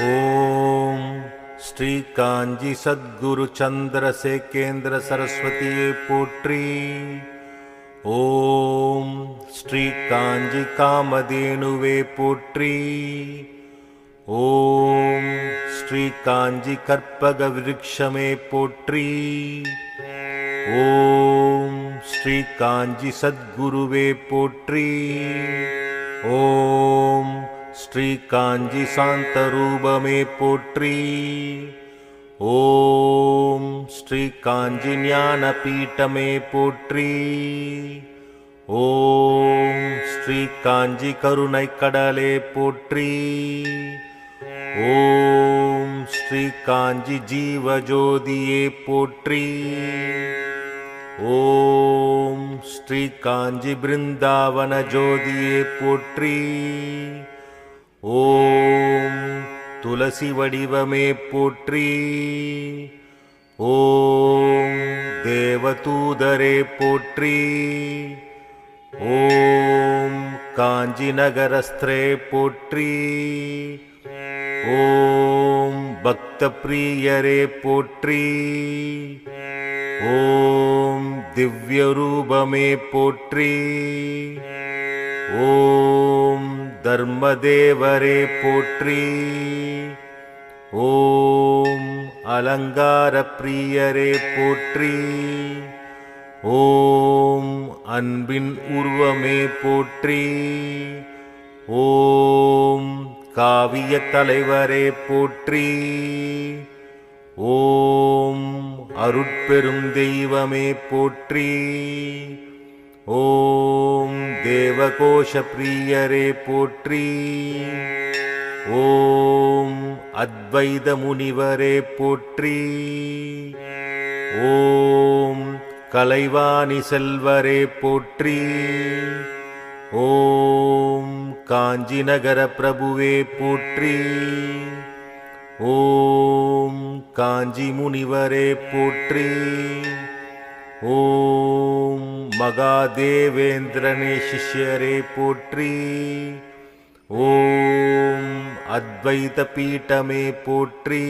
ஓம் ஸ்ரீ காஞ்சி சத்குரு சந்திரசேகேந்திர சரஸ்வதியே போற்றி. ஓம் ஸ்ரீ காஞ்சி காமதேனுவே போற்றி. ஓம் ஸ்ரீ காஞ்சி கற்பக விருக்ஷமே போற்றி. ஓம் ஸ்ரீ காஞ்சி சத்குருவே போற்றி. ஓம் ஸ்ரீ காஞ்சி சாந்தரூபமே போற்றி. ஓம் ஸ்ரீ காஞ்சி ஞானபீட்டமே போற்றி. ஓம் ஸ்ரீ காஞ்சி கருணைக்கடலே போற்றி. ஓம் ஸ்ரீ காஞ்சி ஜீவஜோதியே போற்றி. ஓம் ஸ்ரீ காஞ்சி பிருந்தாவன ஜோதியே போற்றி. ஓம் துளசி வடிவமே போற்றி. ஓம் தேவதூதரே போற்றி. ஓம் காஞ்சி நகரஸ்திரே போற்றி. ஓம் பக்த பிரியரே போற்றி. ஓம் திவ்யரூபமே போற்றி. ஓம் தர்மதேவரே போற்றி. ஓம் அலங்கார பிரியரே போற்றி. ஓம் அன்பின் உருவமே போற்றி. ஓம் காவிய தலைவரே போற்றி. ஓம் அருட்பெரும் தெய்வமே போற்றி. ஓம் தேவகோஷ பிரியரே போற்றி. ஓம் அத்வைத முனிவரே போற்றி. ஓம் கலைவாணி செல்வரே போற்றி. ஓம் காஞ்சி நகர பிரபுவே போற்றி. ஓம் காஞ்சி முனிவரே போற்றி. ஓம் மகாதேவேந்திரனே சிஷ்யரே போற்றி. ஓம் அத்வைத பீட்டமே போற்றி.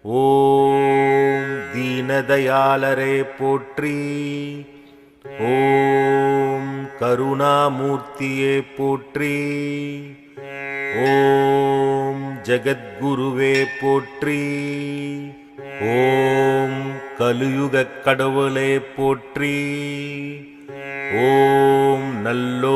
ஓம் தீனதயாளரே போற்றி. ஓம் கருணாமூர்த்தியே போற்றி. ஓம் ஜகத்குருவே போற்றி. ஓம் கலியுகக் கடவுளே போற்றி. ஓம் நல்லோ